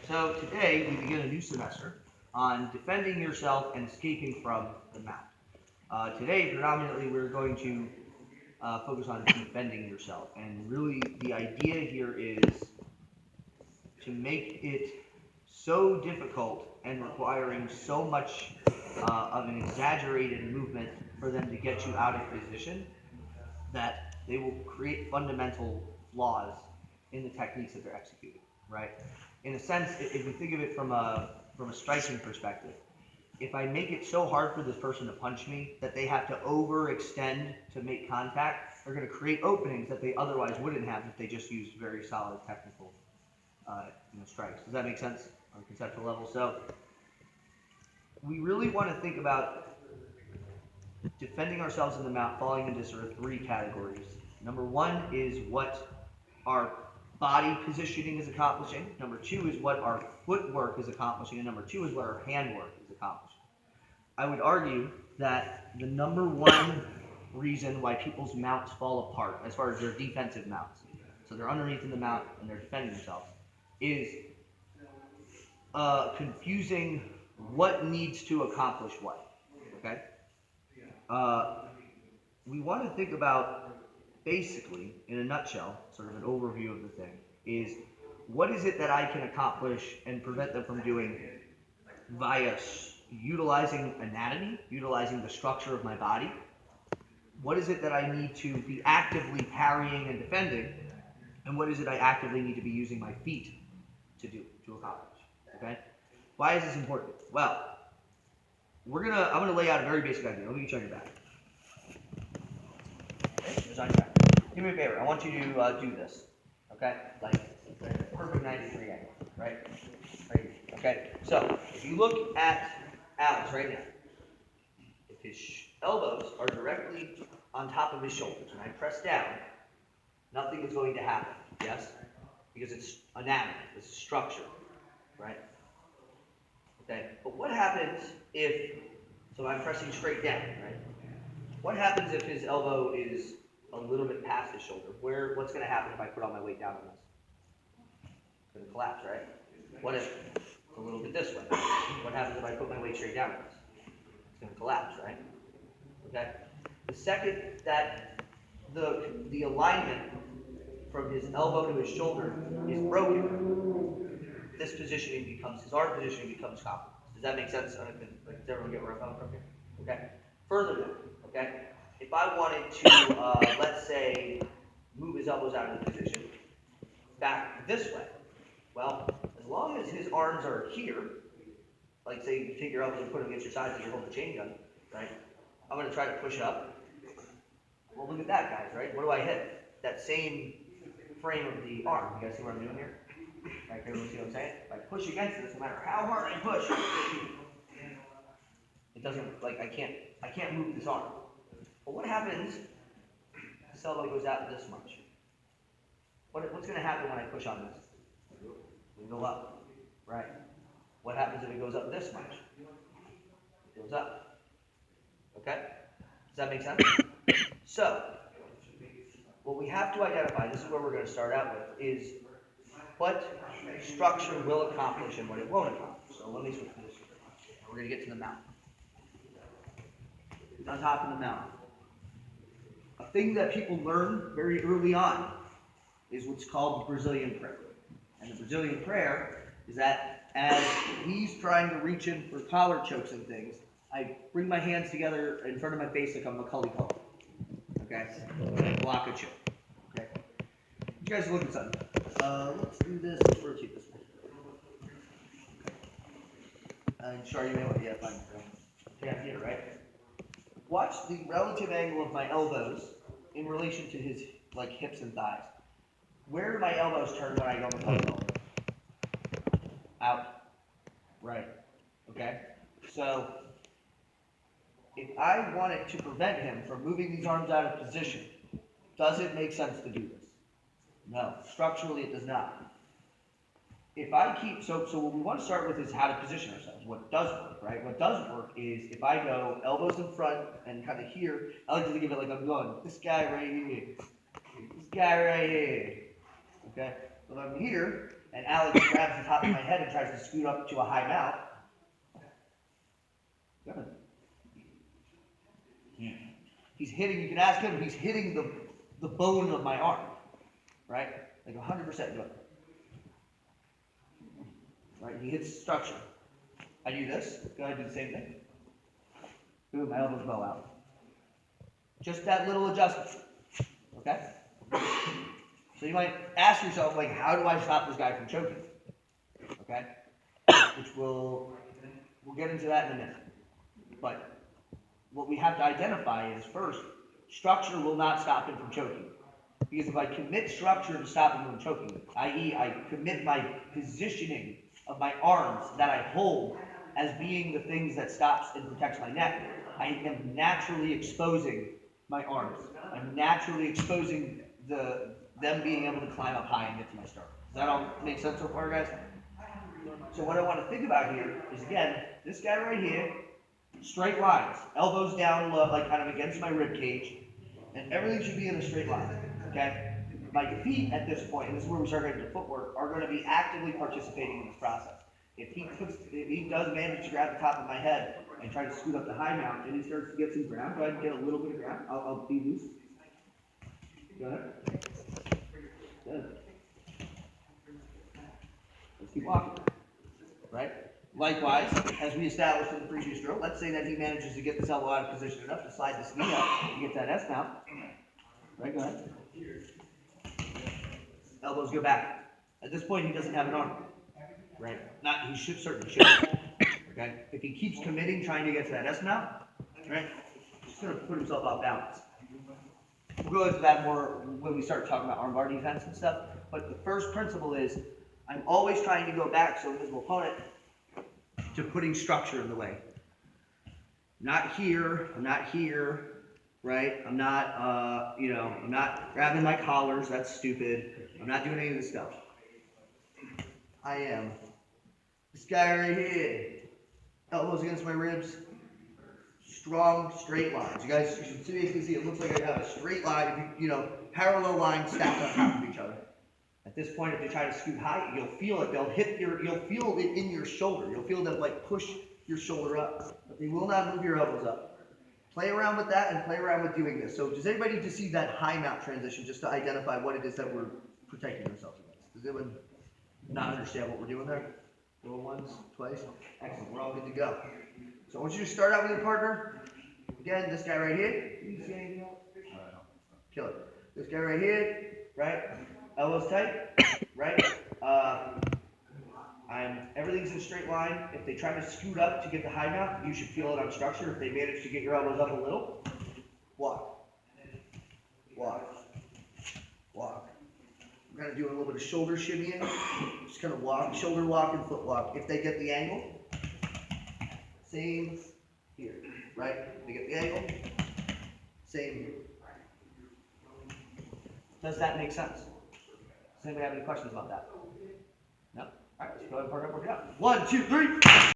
So today we begin a new semester on defending yourself and escaping from the mount. Today, predominantly, we're going to focus on defending yourself. And really, the idea here is to make it so difficult and requiring so much of an exaggerated movement for them to get you out of position that they will create fundamental flaws in the techniques that they're executing, right? In a sense, if you think of it from a striking perspective, if I make it so hard for this person to punch me that they have to overextend to make contact, they're going to create openings that they otherwise wouldn't have if they just used very solid technical strikes. Does that make sense on a conceptual level? So we really want to think about defending ourselves in the mount falling into sort of three categories. Number one is what our body positioning is accomplishing. Number two is what our footwork is accomplishing. And number two is what our handwork is accomplishing. I would argue that the number one reason why people's mounts fall apart, as far as their defensive mounts, so they're underneath in the mount and they're defending themselves, is confusing what needs to accomplish what. Okay? We want to think about, basically, in a nutshell, sort of an overview of the thing, is what is it that I can accomplish and prevent them from doing via utilizing anatomy, utilizing the structure of my body? What is it that I need to be actively parrying and defending? And what is it I actively need to be using my feet to do, to accomplish? Okay? Why is this important? Well, I'm gonna lay out a very basic idea. Let me get you on your back. Okay, just on your back. Do me a favor. I want you to do this. Okay? Like a perfect 90-degree angle, right? Right here. Okay. So if you look at Alex right now, if his elbows are directly on top of his shoulders, and I press down, nothing is going to happen. Yes? Because it's anatomy. It's structure, right? Okay. But what happens if? So I'm pressing straight down, right? What happens if his elbow is a little bit past his shoulder? What's going to happen if I put all my weight down on this? It's going to collapse, right? What if it's a little bit this way? What happens if I put my weight straight down on this? It's going to collapse, right? Okay? The second that the alignment from his elbow to his shoulder is broken, this positioning becomes, his arm positioning becomes compromised. Does that make sense? Does everyone get where I'm coming from here? Okay? Further, okay? If I wanted to, let's say, move his elbows out of the position back this way, well, as long as his arms are here, like say you take your elbows and put them against your sides and you hold the chain gun, right? I'm going to try to push up. Well, look at that, guys, right? What do I hit? That same frame of the arm. You guys see what I'm doing here? Right, everyone see what I'm saying? If I push against this, no matter how hard I push, it doesn't, like, I can't move this arm. But what happens if this elbow goes out this much? What's going to happen when I push on this? It will go up, right? What happens if it goes up this much? It goes up. Okay? Does that make sense? So, what we have to identify, this is where we're going to start out with, is what structure will accomplish and what it won't accomplish. So let me switch positions. We're going to get to the mount. On top of the mount. A thing that people learn very early on is what's called the Brazilian prayer. And the Brazilian prayer is that as he's trying to reach in for collar chokes and things, I bring my hands together in front of my face like I'm Macaulay Culkin. Okay? And I block a choke. Okay? You guys are looking at something. Let's do this. Let's rotate this way. And sure, you may want to get fine. Yeah, here, right? Watch the relative angle of my elbows in relation to his like hips and thighs. Where do my elbows turn when I go Macaulay Culkin? Out. Right. Okay? So, if I wanted to prevent him from moving these arms out of position, does it make sense to do this? No. Structurally, it does not. If I keep, so what we want to start with is how to position ourselves. What does work, right? What does work is if I go elbows in front and kind of here, I like to think of it like I'm going, this guy right here, this guy right here. Okay? So if I'm here, and Alex grabs the top of my head and tries to scoot up to a high mount, he's hitting, you can ask him, he's hitting the bone of my arm, right? Like 100% doing it. Right, he hits structure. I do this, go ahead and do the same thing. Boom, my elbows bow out. Just that little adjustment, okay? So you might ask yourself, like, how do I stop this guy from choking? Okay? Which we'll get into that in a minute. But what we have to identify is, first, structure will not stop him from choking. Because if I commit structure to stop him from choking, i.e. I commit my positioning of my arms that I hold as being the things that stops and protects my neck, I am naturally exposing my arms. I'm naturally exposing them being able to climb up high and get to my sternum. Does that all make sense so far, guys? So what I want to think about here is, again, this guy right here, straight lines, elbows down low, like kind of against my rib cage, and everything should be in a straight line, okay? My feet at this point, and this is where we start getting to footwork, are going to be actively participating in this process. If he does manage to grab the top of my head and try to scoot up the high mount, and he starts to get some ground, go ahead and get a little bit of ground. I'll be loose. Go ahead. Good. Let's keep walking. Right? Likewise, as we established in the previous drill, let's say that he manages to get this elbow out of position enough to slide this knee up and get that S mount. Right, go ahead. Elbows go back. At this point, he doesn't have an arm. Right? He certainly should. Okay? If he keeps committing, trying to get to that S mount, right? He's going to put himself off balance. We'll go into that more when we start talking about armbar defense and stuff. But the first principle is, I'm always trying to go back, so invisible opponent, to putting structure in the way. Not here, I'm not here, right? I'm not, I'm not grabbing my collars, that's stupid. I'm not doing any of this stuff. I am this guy right here. Elbows against my ribs. Strong, straight lines. You guys, you can see it looks like I have a straight line, parallel lines stacked on top of each other. At this point, if they try to scoot high, you'll feel it. You'll feel it in your shoulder. You'll feel them like push your shoulder up. But they will not move your elbows up. Play around with that and play around with doing this. So does anybody just see that high mount transition just to identify what it is that we're protecting ourselves against? Does anyone not understand what we're doing there? Roll once, twice. Excellent. We're all good to go. So I want you to start out with your partner. Again, this guy right here. Can you see anything else? Kill it. This guy right here, right? Elbows tight, right? Everything's in a straight line. If they try to scoot up to get the high mount, you should feel it on structure. If they manage to get your elbows up a little, walk. Walk. Walk. We're going to do a little bit of shoulder shimmying. Just kind of walk, shoulder walk and foot walk. If they get the angle, same here, right? If they get the angle, same here. Does that make sense? Does anybody have any questions about that? No? All right, let's go ahead and work it out. 1, 2, 3.